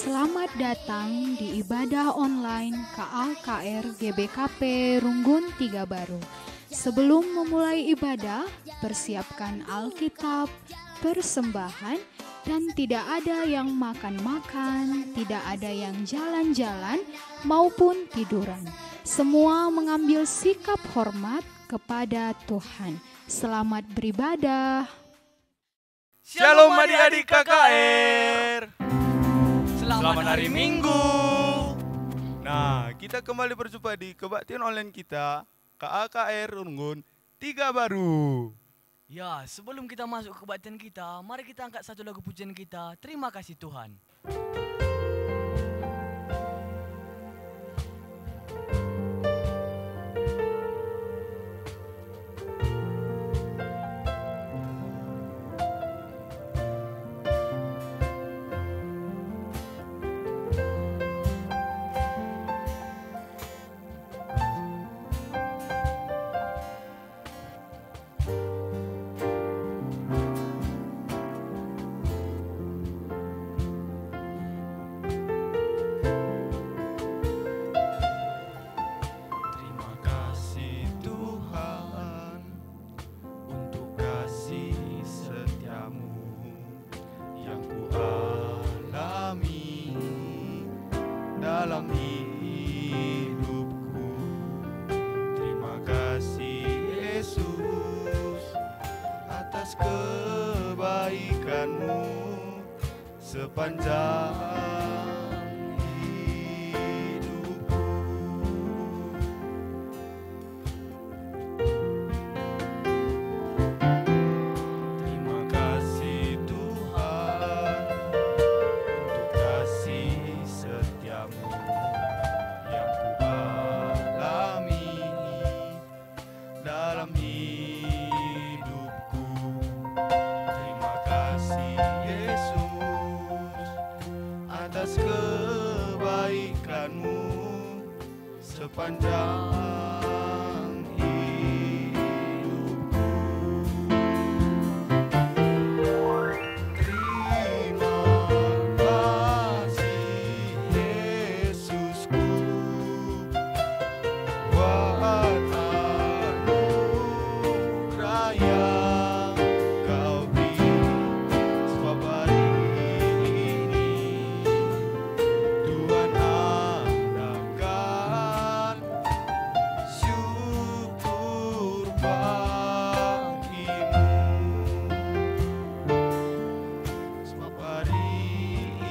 Selamat datang di ibadah online KAKR GBKP Runggun Tiga Baru. Sebelum memulai ibadah, persiapkan Alkitab, persembahan, dan tidak ada yang makan-makan, tidak ada yang jalan-jalan maupun tiduran. Semua mengambil sikap hormat kepada Tuhan. Selamat beribadah. Shalom adik-adik KKR. Selamat hari Minggu. Nah, kita kembali berjumpa di kebaktian online kita KAKR Runggun Tiga Baru. Ya, sebelum kita masuk ke kebaktian kita, mari kita angkat satu lagu pujian kita. Terima kasih Tuhan. Dalam hidupku, terima kasih Yesus atas kebaikan-Mu sepanjang hidupku. Terima kasih Tuhan untuk kasih setia-Mu yang kualami dalam hidupku. Terima kasih Yesus atas kebaikan-Mu sepanjang hidupku. Terima kasih Yesusku buat anugerah yang Kau beri, sebab hari ini Tuhan adakan syukur bagimu. Sebab hari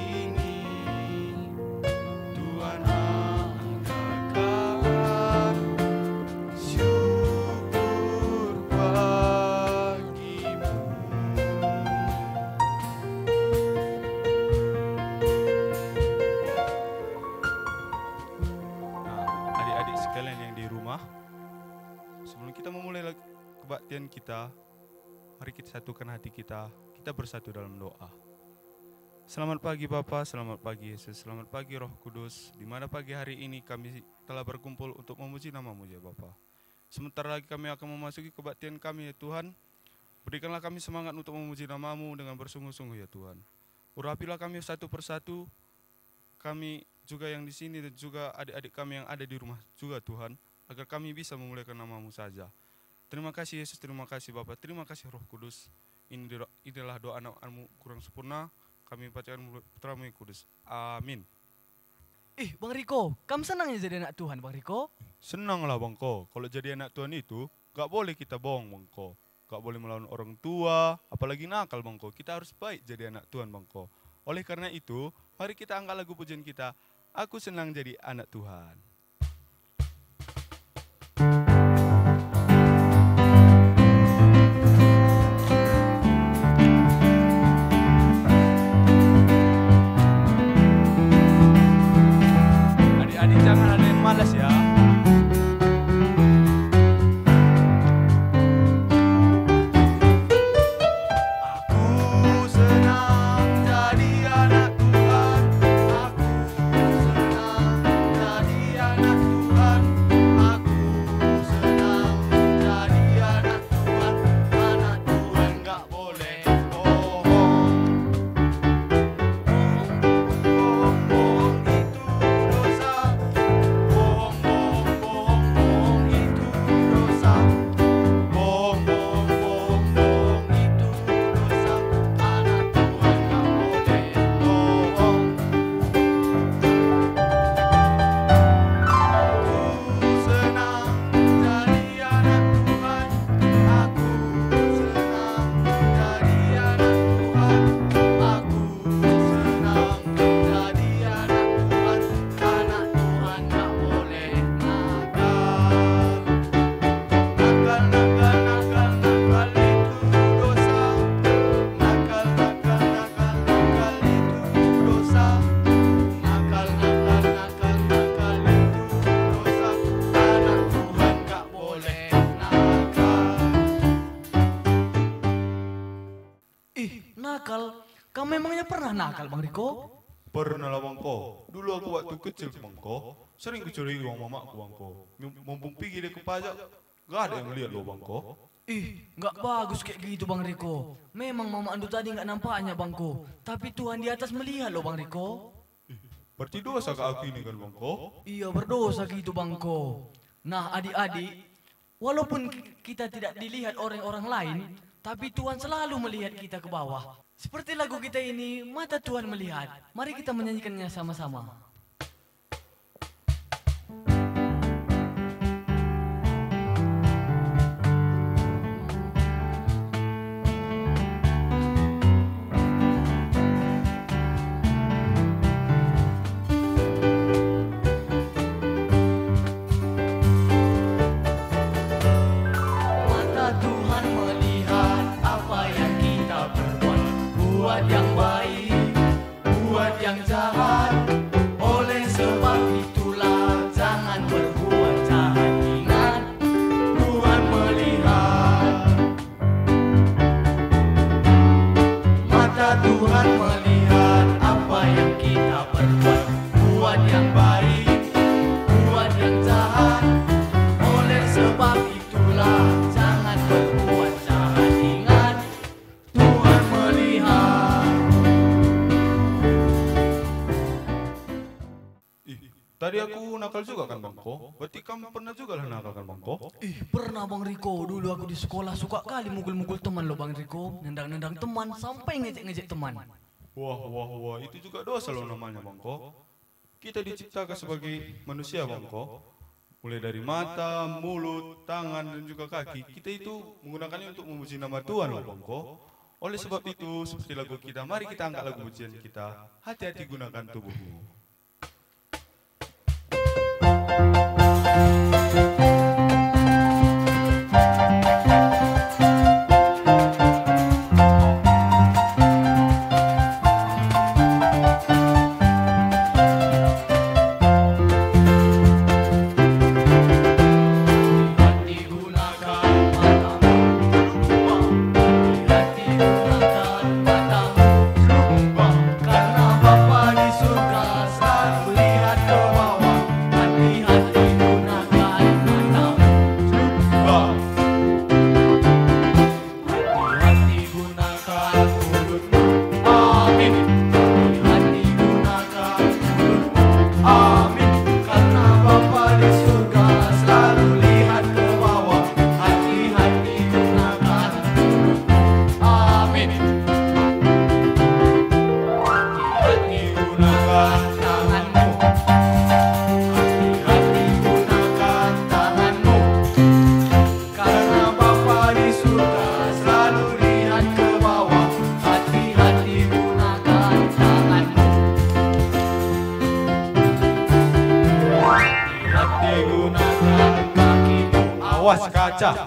ini Tuhan adakan syukur bagimu. Nah, adik-adik sekalian yang di rumah, sebelum kita memulai kebaktian kita, mari kita satukan hati kita bersatu dalam doa. Selamat pagi Bapa, selamat pagi Yesus, selamat pagi Roh Kudus, di mana pagi hari ini kami telah berkumpul untuk memuji nama-Mu ya Bapa. Sebentar lagi kami akan memasuki kebaktian kami ya Tuhan. Berikanlah kami semangat untuk memuji nama-Mu dengan bersungguh-sungguh ya Tuhan. Urapilah kami satu persatu, kami juga yang di sini dan juga adik-adik kami yang ada di rumah juga Tuhan, agar kami bisa memuliakan nama-Mu saja. Terima kasih Yesus, terima kasih Bapa, terima kasih Roh Kudus. Inilah doa anak-Mu kurang sempurna, kami bacakan putra-Mu yang kudus. Amin. Bang Riko, kamu senang ya jadi anak Tuhan, Bang Riko? Senanglah Bang Ko, kalau jadi anak Tuhan itu gak boleh kita bohong Bang Ko. Gak boleh melawan orang tua, apalagi nakal Bang Ko. Kita harus baik jadi anak Tuhan Bang Ko. Oleh karena itu, mari kita angkat lagu pujian kita, Aku Senang Jadi Anak Tuhan. Adik-adik jangan ada yang malas ya. Aku senang jadi anak Tuhan. Aku senang jadi nakal. Kamu memangnya pernah nakal Bang Riko? Pernah lah Bangko. Dulu aku waktu kecil Bangko, sering kucuri uang mamaku Bangko. Mumpung pergi dia ke pajak, gak ada yang lihat loh Bangko. Nggak bagus kayak gitu Bang Riko. Memang Mama Andu tadi nggak nampaknya Bangko. Tapi Tuhan di atas melihat loh Bang Riko. Berarti dosa ke aku ini kan Bangko? Iya berdosa gitu Bangko. Nah adik-adik, walaupun kita tidak dilihat orang-orang lain, tapi Tuhan selalu melihat kita ke bawah. Seperti lagu kita ini, mata Tuhan melihat. Mari kita menyanyikannya sama-sama. Tadi aku nakal juga kan Bangko? Berarti kamu pernah juga lah nakal kan Bangko? Pernah Bang Riko. Dulu aku di sekolah suka kali mukul-mukul teman loh Bang Riko. Nendang-nendang teman sampai ngejek-ngejek teman. Wah, itu juga dosa loh namanya Bangko. Kita diciptakan sebagai manusia Bangko. Mulai dari mata, mulut, tangan, dan juga kaki. Kita itu menggunakannya untuk memuji nama Tuhan loh Bangko. Oleh sebab itu, seperti lagu kita, mari kita angkat lagu pujian kita. Hati-hati gunakan tubuhmu. Awas kaca.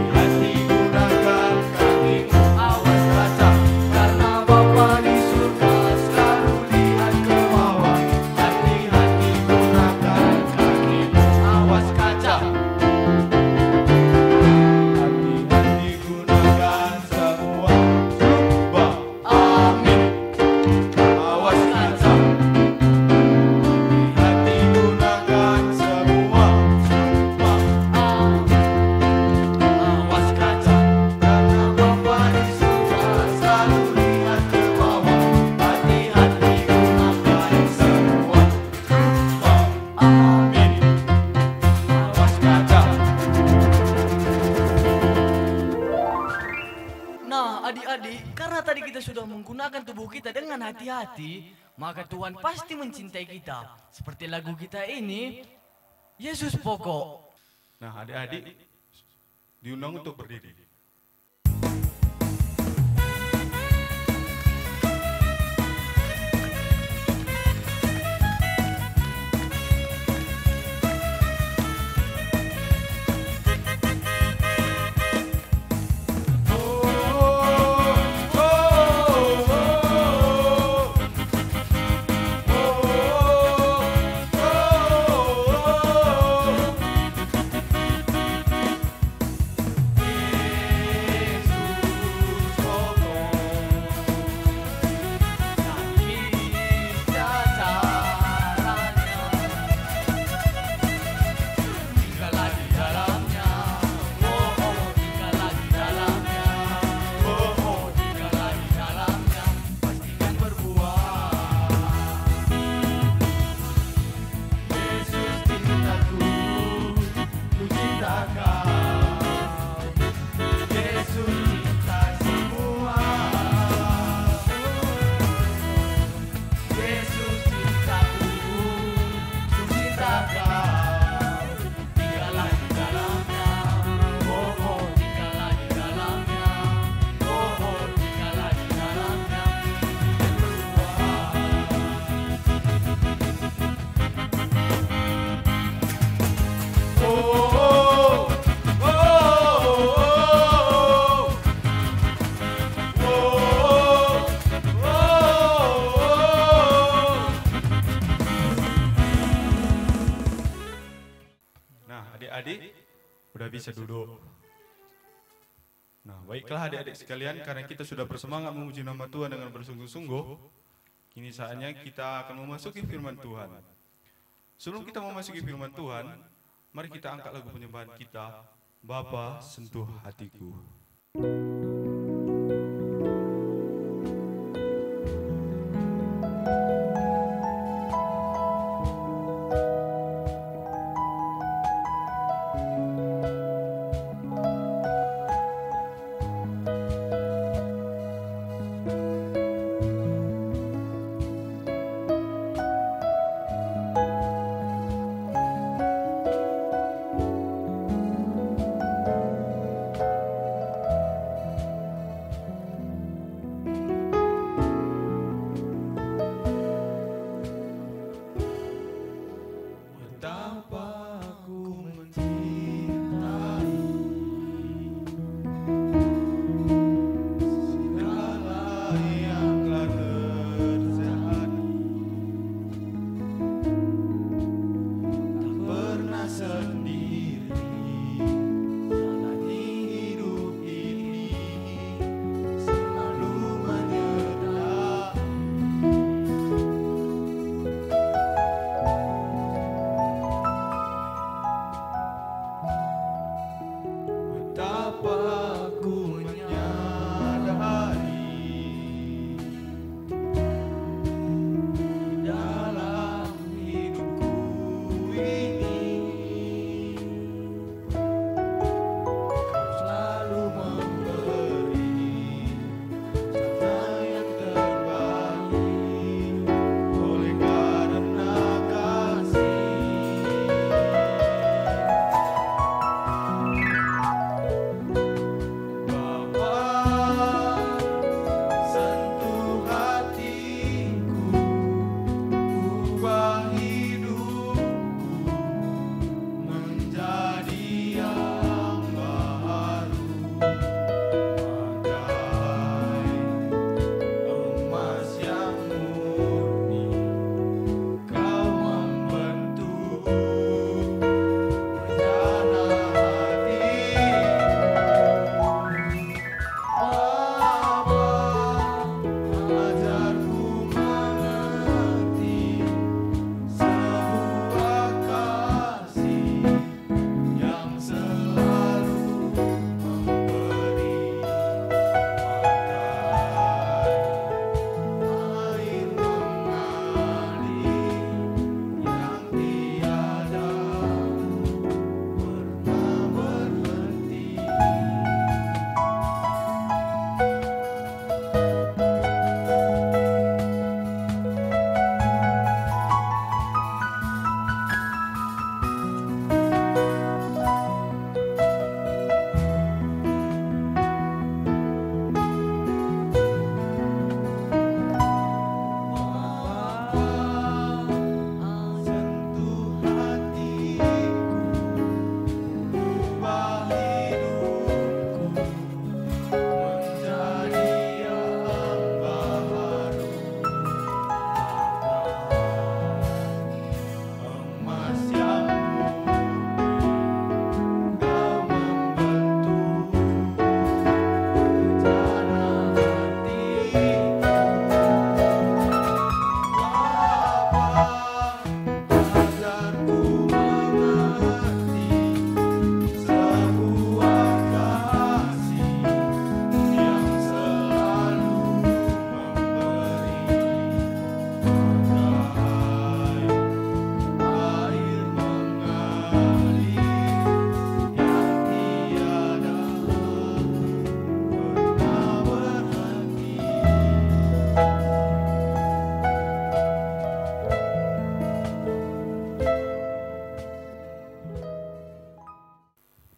Hati gunakan kakimu, awas kaca. Karena Bapa di surga selalu lihat ke bawah. Hati-hati gunakan kakimu, awas kaca. Hati-hati gunakan semua. Coba. Amin. Awas kaca. Hati-hati gunakan semua. Adik-adik, karena tadi kita sudah menggunakan tubuh kita dengan hati-hati, maka Tuhan pasti mencintai kita. Seperti lagu kita ini, Yesus pokok. Nah, adik-adik diundang untuk berdiri. bisa duduk. Nah, baiklah adik-adik sekalian, karena kita sudah bersemangat memuji nama Tuhan dengan bersungguh-sungguh, kini saatnya kita akan memasuki firman Tuhan. Sebelum kita memasuki firman Tuhan, mari kita angkat lagu penyembahan kita, Bapa Sentuh Hatiku.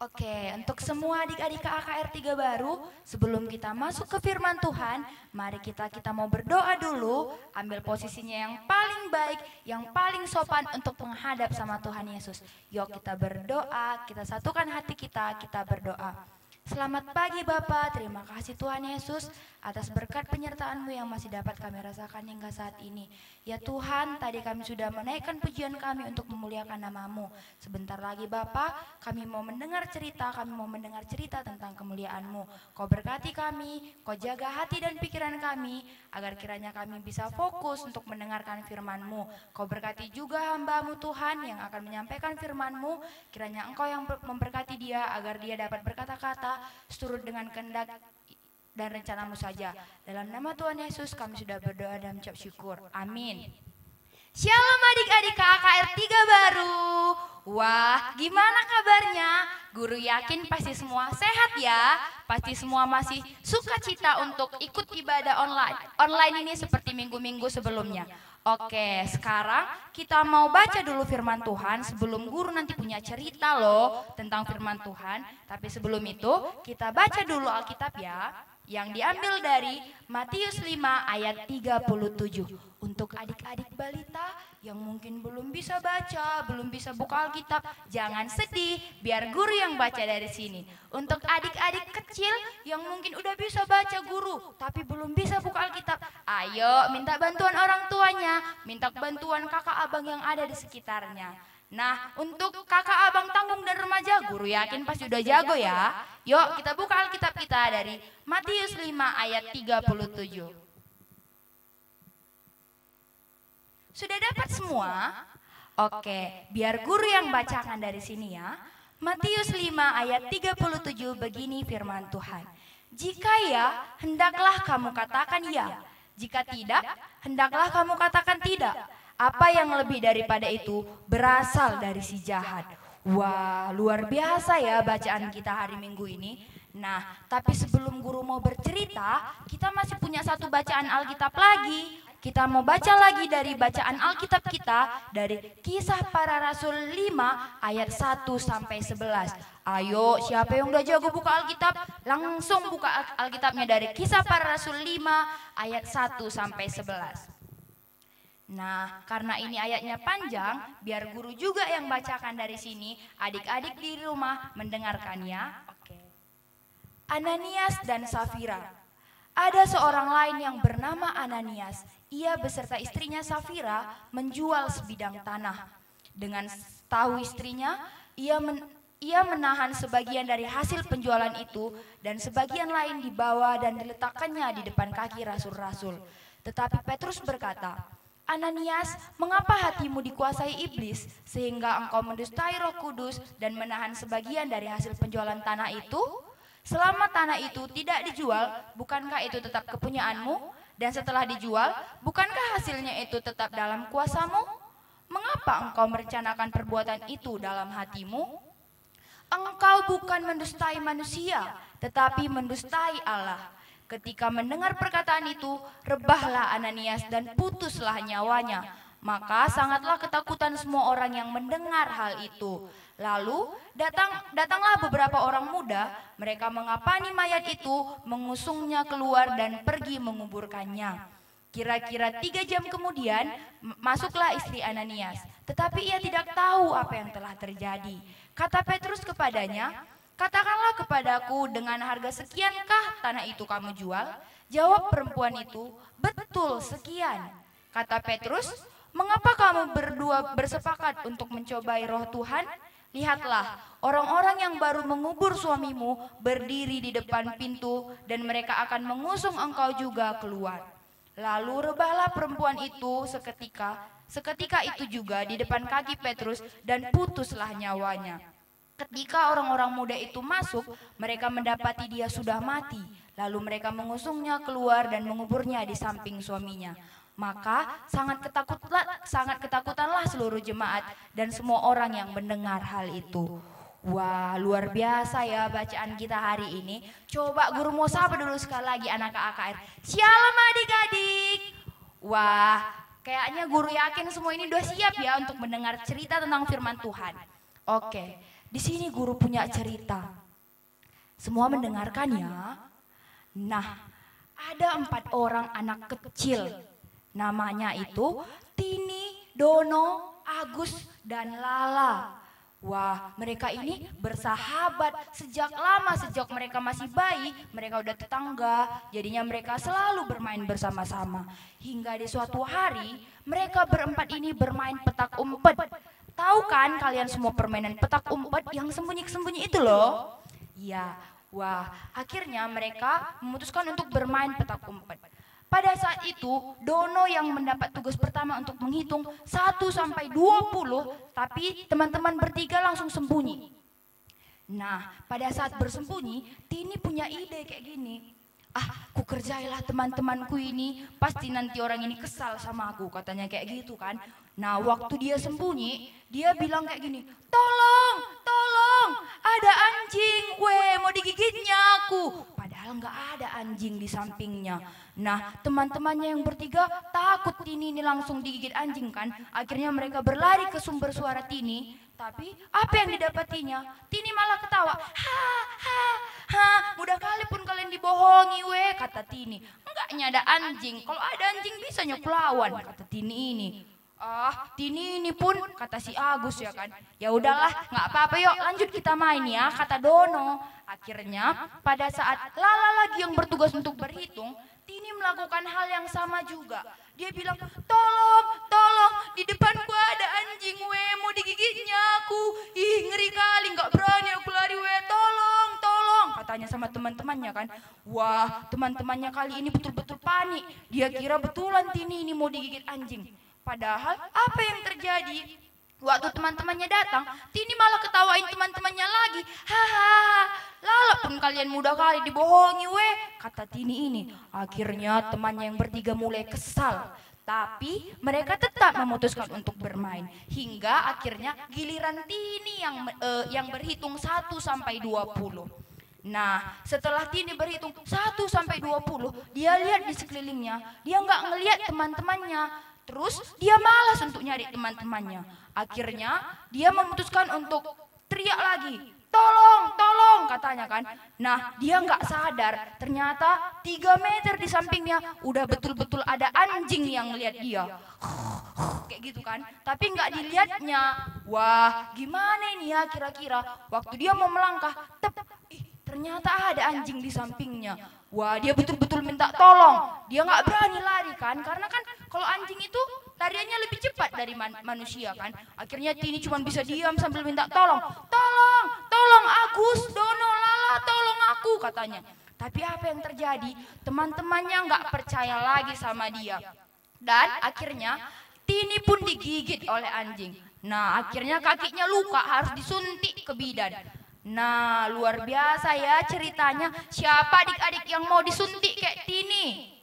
Oke, untuk semua adik-adik KKR 3 baru, sebelum kita masuk ke firman Tuhan, mari kita mau berdoa dulu, ambil posisinya yang paling baik, yang paling sopan untuk menghadap sama Tuhan Yesus. Yuk kita berdoa, kita satukan hati kita berdoa. Selamat pagi Bapak, terima kasih Tuhan Yesus atas berkat penyertaan-Mu yang masih dapat kami rasakan hingga saat ini. Ya Tuhan, tadi kami sudah menaikkan pujian kami untuk memuliakan nama-Mu. Sebentar lagi Bapak, kami mau mendengar cerita tentang kemuliaan-Mu. Kau berkati kami, Kau jaga hati dan pikiran kami, agar kiranya kami bisa fokus untuk mendengarkan firman-Mu. Kau berkati juga hamba-Mu Tuhan yang akan menyampaikan firman-Mu, kiranya Engkau yang memberkati dia agar dia dapat berkata-kata seturut dengan kehendak dan rencana-Mu saja. Dalam nama Tuhan Yesus kami sudah berdoa dan mengucap syukur. Amin. Shalom adik-adik KKR 3 baru. Wah, gimana kabarnya? Guru yakin pasti semua sehat ya. Pasti semua masih sukacita untuk ikut ibadah online. Online ini seperti minggu-minggu sebelumnya. Oke, sekarang kita mau baca dulu firman Tuhan sebelum guru nanti punya cerita loh tentang firman Tuhan. Tapi sebelum itu kita baca dulu Alkitab ya, yang diambil dari Matius 5 ayat 37. Untuk adik-adik balita yang mungkin belum bisa baca, belum bisa buka Alkitab, jangan sedih, biar guru yang baca dari sini. Untuk adik-adik kecil yang mungkin udah bisa baca guru, tapi belum bisa buka Alkitab, ayo minta bantuan orang tuanya, minta bantuan kakak abang yang ada di sekitarnya. Nah, untuk kakak abang tanggung dan remaja, guru yakin pasti udah jago ya. Yuk kita buka Alkitab kita dari Matius 5 ayat 37. Sudah dapat semua? Oke, biar guru yang bacakan dari sini ya. Matius 5 ayat 37 begini firman Tuhan. Jika ya, hendaklah kamu katakan ya. Jika tidak, hendaklah kamu katakan tidak. Apa yang lebih daripada itu berasal dari si jahat. Wah, luar biasa ya bacaan kita hari Minggu ini. Nah, tapi sebelum guru mau bercerita, kita masih punya satu bacaan Alkitab lagi. Kita mau baca lagi dari bacaan Alkitab kita dari Kisah Para Rasul 5 ayat 1 sampai 11. Ayo, siapa yang udah jago buka Alkitab? Langsung buka Alkitabnya dari Kisah Para Rasul 5 ayat 1 sampai 11. Nah, karena ini ayatnya panjang, biar guru juga yang bacakan dari sini, adik-adik di rumah mendengarkannya. Oke. Ananias dan Safira. Ada seorang lain yang bernama Ananias. Ia beserta istrinya Safira menjual sebidang tanah. Dengan tahu istrinya, ia menahan sebagian dari hasil penjualan itu dan sebagian lain dibawa dan diletakkannya di depan kaki rasul-rasul. Tetapi Petrus berkata, Ananias, mengapa hatimu dikuasai iblis sehingga engkau mendustai Roh Kudus dan menahan sebagian dari hasil penjualan tanah itu? Selama tanah itu tidak dijual, bukankah itu tetap kepunyaanmu? Dan setelah dijual, bukankah hasilnya itu tetap dalam kuasamu? Mengapa engkau merencanakan perbuatan itu dalam hatimu? Engkau bukan mendustai manusia, tetapi mendustai Allah. Ketika mendengar perkataan itu, rebahlah Ananias dan putuslah nyawanya. Maka sangatlah ketakutan semua orang yang mendengar hal itu. Lalu datanglah beberapa orang muda, mereka mengapani mayat itu, mengusungnya keluar dan pergi menguburkannya. Kira-kira 3 jam kemudian masuklah istri Ananias, tetapi ia tidak tahu apa yang telah terjadi. Kata Petrus kepadanya, katakanlah kepadaku dengan harga sekiankah tanah itu kamu jual? Jawab perempuan itu, betul sekian. Kata Petrus, mengapa kamu berdua bersepakat untuk mencobai roh Tuhan? Lihatlah, orang-orang yang baru mengubur suamimu berdiri di depan pintu dan mereka akan mengusung engkau juga keluar. Lalu rebahlah perempuan itu seketika itu juga di depan kaki Petrus dan putuslah nyawanya. Ketika orang-orang muda itu masuk, mereka mendapati dia sudah mati. Lalu mereka mengusungnya keluar dan menguburnya di samping suaminya. Maka sangat ketakutanlah seluruh jemaat dan semua orang yang mendengar hal itu. Wah, luar biasa ya bacaan kita hari ini. Coba guru mau sapa dulu sekali lagi anak KKR. Shalom adik-adik. Wah, kayaknya guru yakin semua ini udah siap ya untuk mendengar cerita tentang firman Tuhan. Oke, di sini guru punya cerita. Semua mendengarkan ya. Nah, ada 4 orang anak kecil. Namanya itu Tini, Dono, Agus, dan Lala. Wah, mereka ini bersahabat sejak lama, sejak mereka masih bayi, mereka udah tetangga, jadinya mereka selalu bermain bersama-sama. Hingga di suatu hari, mereka berempat ini bermain petak umpet. Tahu kan kalian semua permainan petak umpet yang sembunyi-sembunyi itu loh? Iya, wah, akhirnya mereka memutuskan untuk bermain petak umpet. Pada saat itu, Dono yang mendapat tugas pertama untuk menghitung 1 sampai 20, tapi teman-teman bertiga langsung sembunyi. Nah, pada saat bersembunyi, Tini punya ide kayak gini. Ku kerjailah teman-temanku ini, pasti nanti orang ini kesal sama aku, katanya kayak gitu kan. Nah, waktu dia sembunyi, dia bilang kayak gini, tolong, ada anjing, mau digigitnya aku. Padahal nggak ada anjing di sampingnya. Nah, teman-temannya yang bertiga takut Tini ini langsung digigit anjing kan. Akhirnya mereka berlari ke sumber suara Tini. Tapi apa yang didapatinya? Tini malah ketawa. Mudah kali pun kalian dibohongi kata Tini. Enggaknya ada anjing. Kalau ada anjing bisa lawan, kata Tini ini. Tini ini pun, kata si Agus ya kan. Ya udahlah, nggak apa-apa yuk lanjut kita main ya, kata Dono. Akhirnya pada saat Lala lagi yang bertugas untuk berhitung, Tini melakukan hal yang sama juga. Dia bilang, tolong, di depanku ada anjing mau digigitnya aku. Ih, ngeri kali, nggak berani aku lari tolong, katanya sama teman-temannya kan. Wah, teman-temannya kali ini betul-betul panik. Dia kira betulan Tini ini mau digigit anjing. Padahal apa yang terjadi? Waktu teman-temannya datang, Tini malah ketawain teman-temannya lagi. Lala pun kalian mudah kali dibohongi kata Tini ini. Akhirnya temannya yang bertiga mulai kesal. Tapi mereka tetap memutuskan untuk bermain. Hingga akhirnya giliran Tini yang berhitung 1 sampai 20. Nah, setelah Tini berhitung 1 sampai 20, dia lihat di sekelilingnya. Dia nggak ngelihat teman-temannya. Terus dia malas untuk nyari teman-temannya. Akhirnya dia memutuskan untuk teriak lagi. Tolong, katanya kan. Nah, dia nggak sadar. Ternyata 3 meter di sampingnya udah betul-betul ada anjing yang ngeliat dia. Kayak gitu kan. Tapi nggak dilihatnya. Wah, gimana ini ya kira-kira. Waktu dia mau melangkah, ternyata ada anjing di sampingnya. Wah, dia betul-betul minta tolong. Dia nggak berani lari kan, karena kan kalau anjing itu lariannya lebih cepat dari manusia kan. Akhirnya Tini cuma bisa diam sambil minta tolong. Tolong Agus, Dono, Lala, tolong aku, katanya. Tapi apa yang terjadi? Teman-temannya nggak percaya lagi sama dia. Dan akhirnya Tini pun digigit oleh anjing. Nah, akhirnya kakinya luka, harus disuntik ke bidan. Nah, luar biasa ya ceritanya. Siapa adik-adik yang mau disuntik kayak Tini?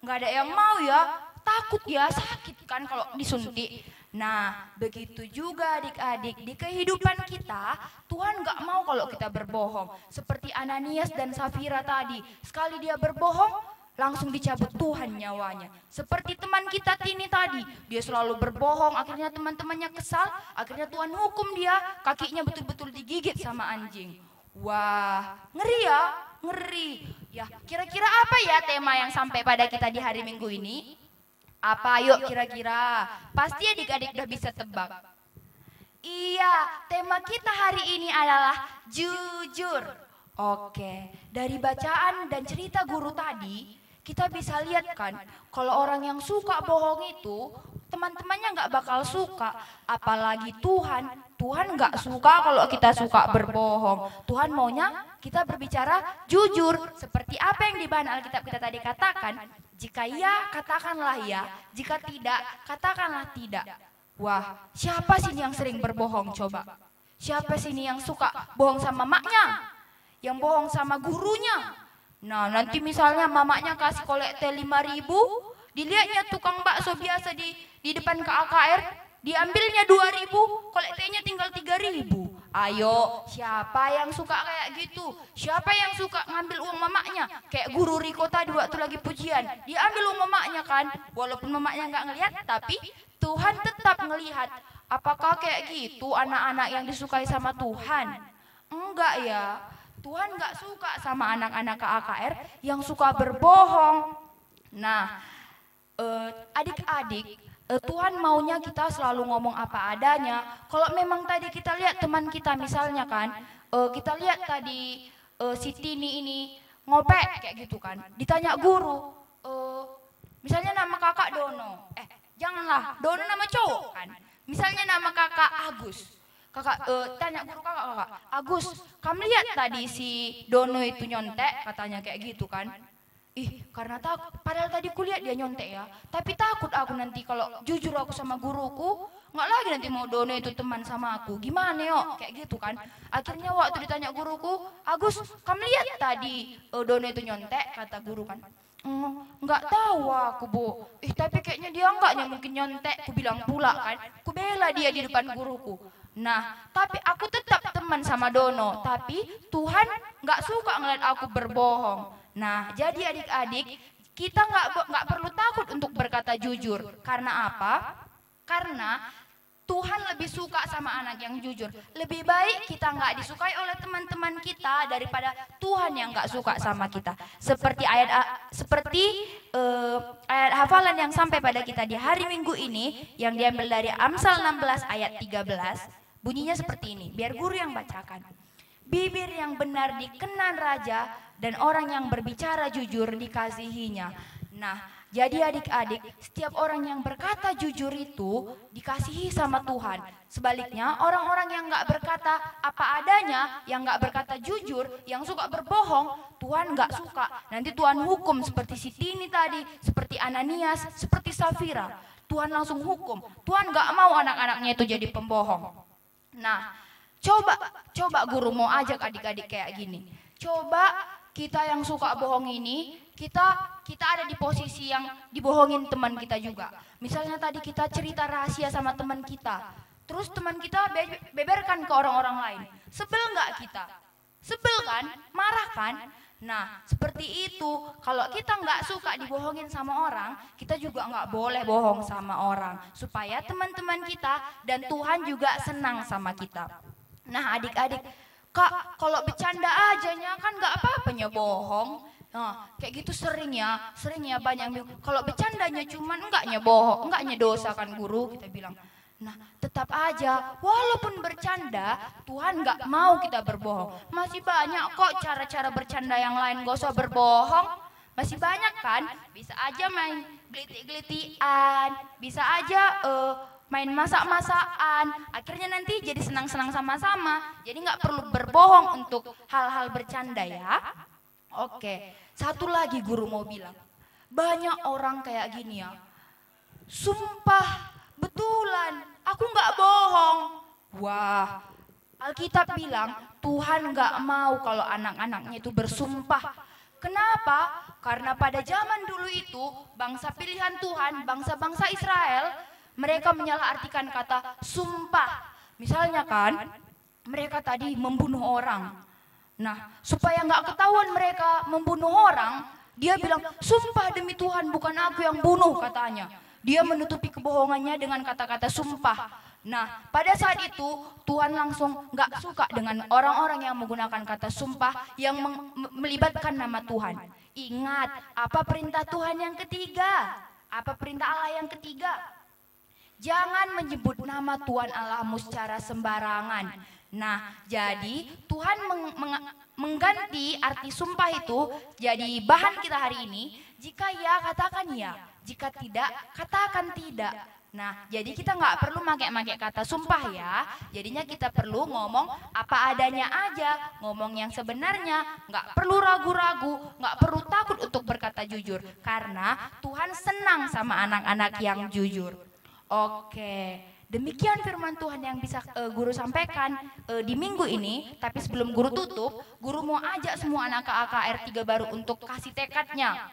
Nggak ada yang mau ya. Takut ya, sakit kan kalau disuntik. Nah, begitu juga adik-adik. Di kehidupan kita, Tuhan nggak mau kalau kita berbohong. Seperti Ananias dan Safira tadi. Sekali dia berbohong, langsung dicabut Tuhan nyawanya. Seperti teman kita Tini tadi, dia selalu berbohong, akhirnya teman-temannya kesal, akhirnya Tuhan hukum dia, kakinya betul-betul digigit sama anjing. Wah, ngeri ya, ngeri. Ya, kira-kira apa ya tema yang sampai pada kita di hari Minggu ini? Apa yuk kira-kira? Pasti adik-adik udah bisa tebak. Iya, tema kita hari ini adalah jujur. Oke, dari bacaan dan cerita guru tadi, kita bisa lihat kan, kalau orang yang suka bohong itu, teman-temannya nggak bakal suka. Apalagi Tuhan nggak suka kalau kita suka berbohong. Tuhan maunya kita berbicara jujur. Seperti apa yang di bahan Alkitab kita tadi katakan, jika ya, katakanlah ya. Jika tidak, katakanlah tidak. Wah, siapa sih yang sering berbohong coba? Siapa sih yang suka bohong sama maknya? Yang bohong sama gurunya? Nah, nanti misalnya mamanya kasih kolekte 5.000, dilihatnya tukang bakso biasa di depan KAKR, diambilnya 2.000, kolektenya tinggal 3.000. Ayo, siapa yang suka kayak gitu? Siapa yang suka ngambil uang mamanya? Kayak guru Riko tadi waktu lagi pujian, diambil uang mamanya kan? Walaupun mamanya nggak ngelihat, tapi Tuhan tetap ngelihat. Apakah kayak gitu anak-anak yang disukai sama Tuhan? Enggak ya. Tuhan nggak suka sama anak-anak KAKR yang suka berbohong. Nah, adik-adik, Tuhan maunya kita selalu ngomong apa adanya. Kalau memang tadi kita lihat teman kita misalnya kan, kita lihat tadi si Tini ini ngopek kayak gitu kan, ditanya guru, misalnya nama kakak Dono, janganlah, Dono nama cowok kan, misalnya nama kakak Agus, kakak tanya guru kakak, Agus, kamu lihat tadi si Dono itu nyontek, katanya kayak gitu kan. Karena takut, padahal tadi kulihat dia nyontek ya, tapi takut aku nanti kalau jujur aku sama guruku, nggak lagi nanti mau Dono itu teman sama aku, gimana yo, kayak gitu kan. Akhirnya waktu ditanya guruku, Agus, kamu lihat tadi Dono itu nyontek, kata guru kan. Nggak tahu aku Bu, tapi kayaknya dia enggaknya mungkin nyontek, ku bilang pula kan, ku bela dia di depan guruku. Nah, tapi aku tetap teman sama Dono, tapi Tuhan nggak suka ngeliat aku berbohong. Nah, jadi adik-adik, kita nggak perlu takut untuk berkata jujur. Karena apa? Karena Tuhan lebih suka sama anak yang jujur. Lebih baik kita nggak disukai oleh teman-teman kita daripada Tuhan yang nggak suka sama kita. Seperti ayat hafalan yang sampai pada kita di hari Minggu ini, yang diambil dari Amsal 16 ayat 13, bunyinya seperti ini. Biar guru yang bacakan. Bibir yang benar dikenan raja, dan orang yang berbicara jujur dikasihinya. Nah, jadi adik-adik, setiap orang yang berkata jujur itu dikasihi sama Tuhan. Sebaliknya, orang-orang yang nggak berkata apa adanya, yang nggak berkata jujur, yang suka berbohong, Tuhan nggak suka. Nanti Tuhan hukum seperti si Tini tadi, seperti Ananias, seperti Safira. Tuhan langsung hukum. Tuhan nggak mau anak-anaknya itu jadi pembohong. Nah, coba guru mau ajak adik-adik kayak gini. Coba kita yang suka bohong ini, kita ada di posisi yang dibohongin teman kita juga. Misalnya tadi kita cerita rahasia sama teman kita, terus teman kita beberkan ke orang-orang lain. Sebel nggak kita? Sebel kan? Marah kan? Nah, seperti itu. Kalau kita nggak suka dibohongin sama orang, kita juga nggak boleh bohong sama orang. Supaya teman-teman kita dan Tuhan juga senang sama kita. Nah, adik-adik, Kak, kalau bercanda ajanya kan nggak apa-apanya bohong. Nah, kayak gitu sering ya banyak yang bilang, kalau bercandanya cuman enggaknya bohong, enggaknya dosa kan guru, kita bilang. Nah, tetap aja, walaupun bercanda, Tuhan nggak mau kita berbohong. Masih banyak kok cara-cara bercanda yang lain, gak usah berbohong. Masih banyak kan, bisa aja main gelitik-gelitian, bisa aja main masak-masakan, akhirnya nanti jadi senang-senang sama-sama. Jadi nggak perlu berbohong untuk hal-hal bercanda ya. Oke, satu lagi guru mau bilang, banyak orang kayak gini ya, sumpah betulan, aku nggak bohong. Wah, Alkitab bilang Tuhan nggak mau kalau anak-anaknya itu bersumpah. Kenapa? Karena pada zaman dulu itu bangsa pilihan Tuhan, bangsa-bangsa Israel, mereka menyalahartikan kata sumpah. Misalnya kan, mereka tadi membunuh orang. Nah, supaya nggak ketahuan mereka membunuh orang, dia bilang, sumpah demi Tuhan bukan aku yang bunuh, katanya. Dia menutupi kebohongannya dengan kata-kata sumpah. Nah, pada saat itu Tuhan langsung nggak suka dengan orang-orang yang menggunakan kata sumpah yang melibatkan nama Tuhan. Ingat, apa perintah Tuhan yang ketiga? Apa perintah Allah yang ketiga? Jangan menyebut nama Tuhan Allahmu secara sembarangan. Nah, jadi Tuhan mengganti arti sumpah itu jadi bahan kita hari ini. Jika ya, katakan ya. Jika tidak, katakan tidak. Nah, jadi kita nggak perlu pakai kata sumpah ya. Jadinya kita perlu ngomong apa adanya aja, ngomong yang sebenarnya, nggak perlu ragu-ragu, nggak perlu takut untuk berkata jujur. Karena Tuhan senang sama anak-anak yang jujur. Oke, demikian firman Tuhan yang bisa guru sampaikan di minggu ini. Tapi sebelum guru tutup, guru mau ajak semua anak KKR 3 baru untuk kasih tekadnya.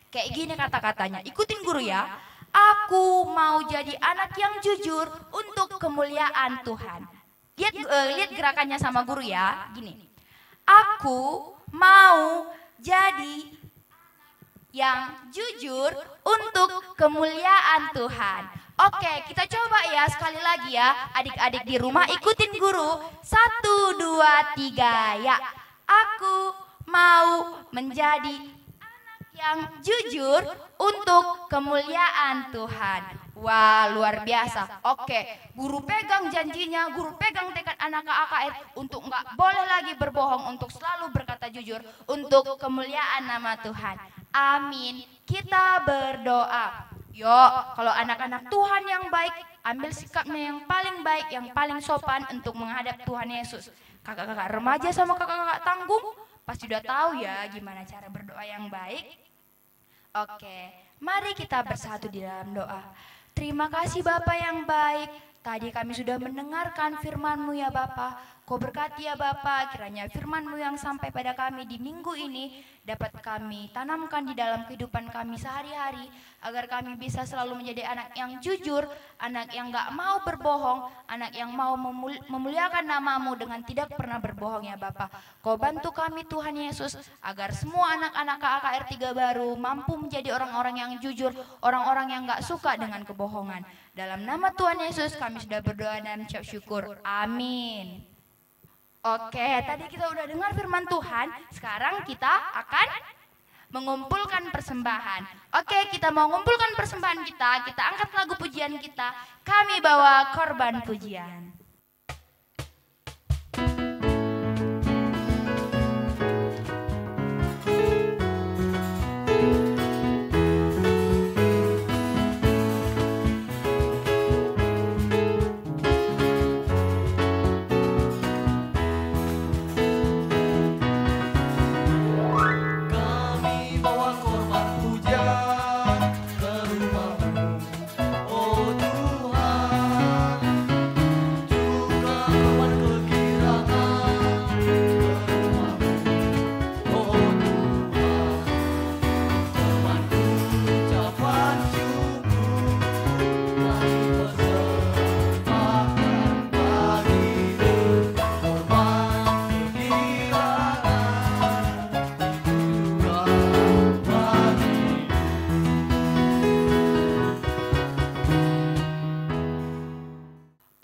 Kayak gini kata-katanya, ikutin guru ya. Aku mau jadi anak yang jujur untuk kemuliaan Tuhan. Lihat gerakannya sama guru ya, gini. Aku mau jadi yang jujur untuk kemuliaan Tuhan. Oke, kita coba ya sekali lagi ya. Adik-adik di rumah ikutin guru. 1, 2, 3 ya. Aku mau menjadi anak yang jujur untuk kemuliaan Tuhan. Wah, luar biasa. Oke, guru pegang janjinya, guru pegang tekad anak KKR untuk nggak boleh lagi berbohong, untuk selalu berkata jujur untuk kemuliaan nama Tuhan. Amin. Kita berdoa. Yuk, kalau anak-anak Tuhan yang baik, ambil sikapnya yang paling baik, yang paling sopan untuk menghadap Tuhan Yesus. Kakak-kakak remaja sama kakak-kakak tanggung pasti udah tahu ya gimana cara berdoa yang baik. Oke, mari kita bersatu di dalam doa. Terima kasih Bapa yang baik, tadi kami sudah mendengarkan firman-Mu ya Bapa. Kau berkati ya Bapa, kiranya firman-Mu yang sampai pada kami di minggu ini dapat kami tanamkan di dalam kehidupan kami sehari-hari, agar kami bisa selalu menjadi anak yang jujur, anak yang gak mau berbohong, anak yang mau memuliakan nama-Mu dengan tidak pernah berbohong ya Bapa. Kau bantu kami Tuhan Yesus, agar semua anak-anak KKR 3 Baru mampu menjadi orang-orang yang jujur, orang-orang yang gak suka dengan kebohongan. Dalam nama Tuhan Yesus kami sudah berdoa dan mengucap syukur. Amin. Oke, tadi kita udah dengar firman Tuhan, sekarang kita akan mengumpulkan persembahan. Oke, kita mau mengumpulkan persembahan kita angkat lagu pujian kita, kami bawa korban pujian.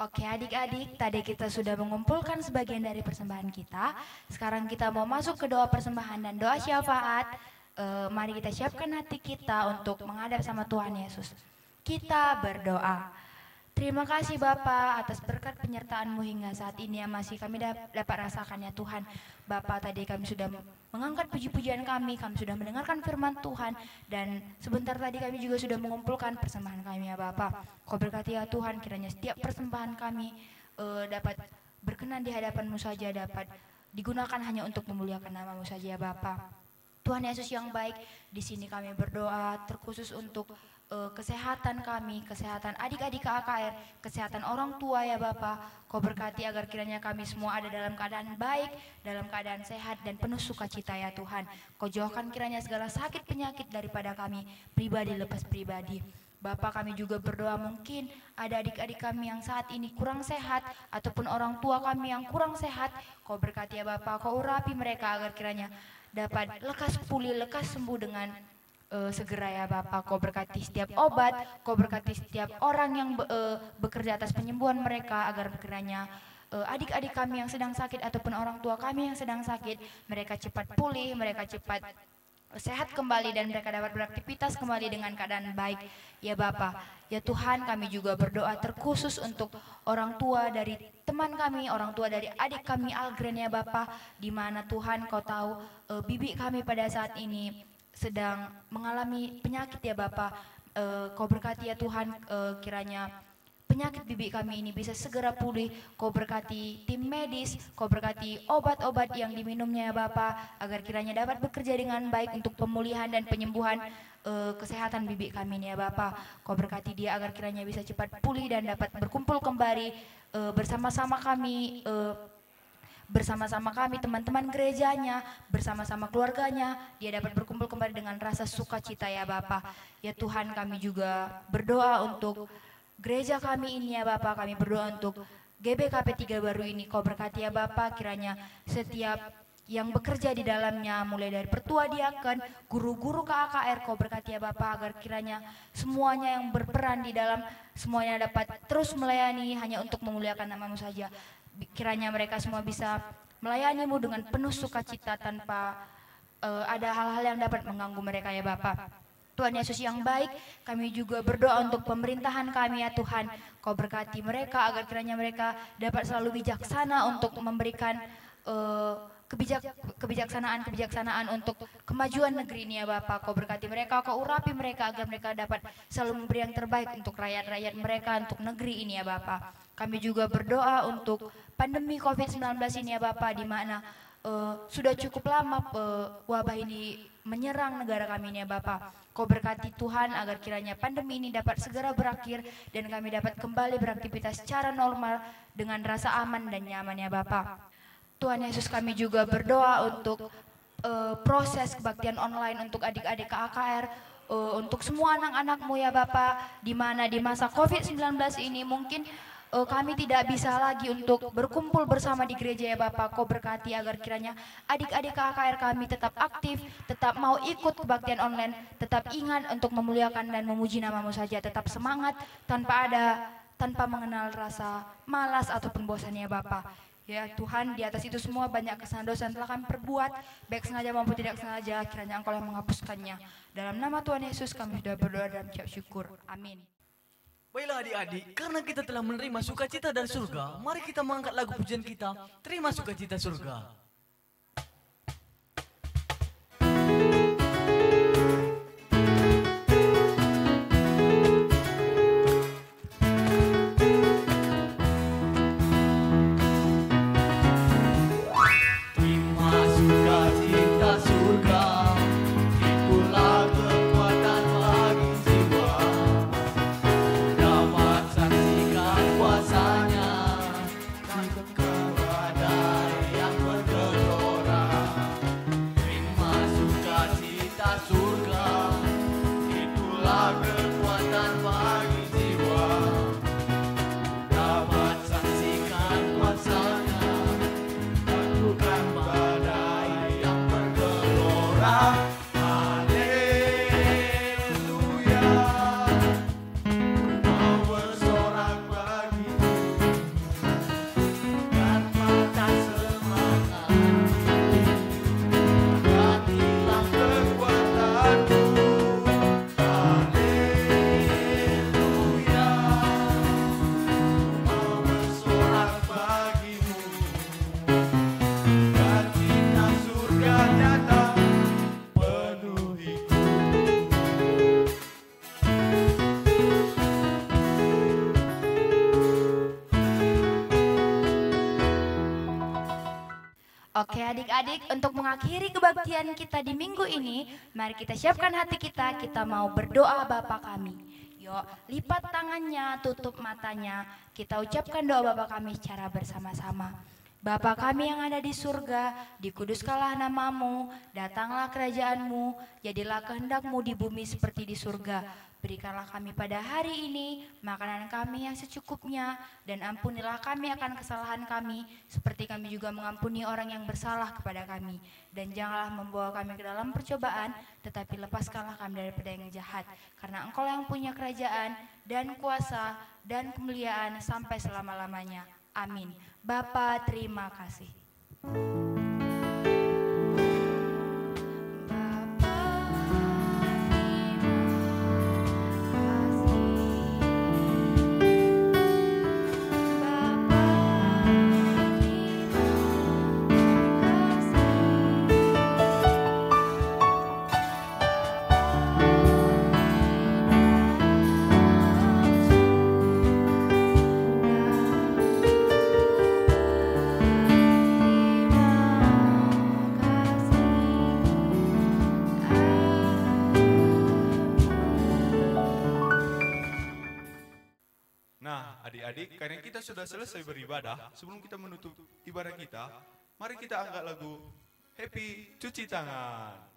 Oke adik-adik, tadi kita sudah mengumpulkan sebagian dari persembahan kita. Sekarang kita mau masuk ke doa persembahan dan doa syafaat. Mari kita siapkan hati kita untuk menghadap sama Tuhan Yesus. Kita berdoa. Terima kasih Bapa atas berkat penyertaan-Mu hingga saat ini yang masih kami dapat rasakan ya Tuhan. Bapa, tadi kami sudah mengangkat puji-pujian kami sudah mendengarkan firman Tuhan, dan sebentar tadi kami juga sudah mengumpulkan persembahan kami ya Bapa. Kau berkati ya Tuhan, kiranya setiap persembahan kami dapat berkenan di hadapan-Mu saja, dapat digunakan hanya untuk memuliakan nama-Mu saja ya Bapa. Tuhan Yesus yang baik, di sini kami berdoa terkhusus untuk kesehatan kami, kesehatan adik-adik KKR, kesehatan orang tua ya Bapa. Kau berkati agar kiranya kami semua ada dalam keadaan baik, dalam keadaan sehat dan penuh sukacita ya Tuhan. Kau jauhkan kiranya segala sakit penyakit daripada kami, pribadi lepas pribadi. Bapak, kami juga berdoa mungkin ada adik-adik kami yang saat ini kurang sehat, ataupun orang tua kami yang kurang sehat. Kau berkati ya Bapak, Kau urapi mereka agar kiranya dapat lekas pulih, lekas sembuh dengan segera ya Bapak. Kau berkati setiap obat, Kau berkati setiap orang yang bekerja atas penyembuhan mereka, agar kiranya adik-adik kami yang sedang sakit ataupun orang tua kami yang sedang sakit, mereka cepat pulih, mereka cepat sehat kembali, dan mereka dapat beraktivitas kembali dengan keadaan baik ya Bapak. Ya Tuhan, kami juga berdoa terkhusus untuk orang tua dari teman kami, orang tua dari adik kami Algren ya Bapak, di mana Tuhan Kau tahu bibi kami pada saat ini sedang mengalami penyakit ya Bapak. Kau berkati ya Tuhan, kiranya penyakit bibi kami ini bisa segera pulih. Kau berkati tim medis, Kau berkati obat-obat yang diminumnya ya Bapak, agar kiranya dapat bekerja dengan baik untuk pemulihan dan penyembuhan kesehatan bibi kami ini ya Bapak. Kau berkati dia agar kiranya bisa cepat pulih dan dapat berkumpul kembali bersama-sama kami, teman-teman gerejanya, bersama-sama keluarganya, dia dapat berkumpul kembali dengan rasa sukacita ya Bapak. Ya Tuhan, kami juga berdoa untuk gereja kami ini ya Bapak, kami berdoa untuk GBKP 3 Baru ini. Kau berkati ya Bapak, kiranya setiap yang bekerja di dalamnya, mulai dari pertua diaken, guru-guru KKR, Kau berkati ya Bapak, agar kiranya semuanya yang berperan di dalam, semuanya dapat terus melayani hanya untuk memuliakan nama-Mu saja. Kiranya mereka semua bisa melayani-Mu dengan penuh sukacita tanpa ada hal-hal yang dapat mengganggu mereka ya Bapak. Tuhan Yesus yang baik, kami juga berdoa untuk pemerintahan kami ya Tuhan. Kau berkati mereka agar kiranya mereka dapat selalu bijaksana untuk memberikan kebijaksanaan untuk kemajuan negeri ini ya Bapak. Kau berkati mereka, kau urapi mereka agar mereka dapat selalu memberi yang terbaik untuk rakyat-rakyat mereka, untuk negeri ini ya Bapak. Kami juga berdoa untuk pandemi COVID-19 ini ya Bapak, di mana sudah cukup lama wabah ini menyerang negara kami ini ya Bapak. Kau berkati Tuhan agar kiranya pandemi ini dapat segera berakhir dan kami dapat kembali beraktivitas secara normal dengan rasa aman dan nyaman ya Bapak. Tuhan Yesus, kami juga berdoa untuk proses kebaktian online untuk adik-adik KAKR, untuk semua anak-anakmu ya Bapak, di mana di masa COVID-19 ini mungkin kami tidak bisa lagi untuk berkumpul bersama di gereja ya Bapak. Kau berkati agar kiranya adik-adik KAKR kami tetap aktif, tetap mau ikut kebaktian online, tetap ingat untuk memuliakan dan memuji nama-Mu saja, tetap semangat tanpa mengenal rasa malas ataupun bosan ya Bapak. Ya Tuhan, di atas itu semua banyak kesalahan dosa yang telah kami perbuat, baik sengaja maupun tidak sengaja, kiranya Engkau yang menghapuskannya. Dalam nama Tuhan Yesus kami sudah berdoa dan mengucap syukur. Amin. Baiklah adik-adik, karena kita telah menerima sukacita dari surga, mari kita mengangkat lagu pujian kita, Terima Sukacita Surga. Oke adik-adik, untuk mengakhiri kebaktian kita di minggu ini, mari kita siapkan hati kita mau berdoa Bapa kami. Yuk, lipat tangannya, tutup matanya, kita ucapkan doa Bapa kami secara bersama-sama. Bapa kami yang ada di surga, dikuduskanlah namamu, datanglah kerajaanmu, jadilah kehendakmu di bumi seperti di surga. Berikanlah kami pada hari ini makanan kami yang secukupnya, dan ampunilah kami akan kesalahan kami, seperti kami juga mengampuni orang yang bersalah kepada kami. Dan janganlah membawa kami ke dalam percobaan, tetapi lepaskanlah kami daripada yang jahat. Karena Engkau yang punya kerajaan, dan kuasa, dan kemuliaan sampai selama-lamanya. Amin. Bapa, terima kasih. Adik-adik, karena kita sudah selesai beribadah, sebelum kita menutup ibadah kita, mari kita angkat lagu Happy Cuci Tangan.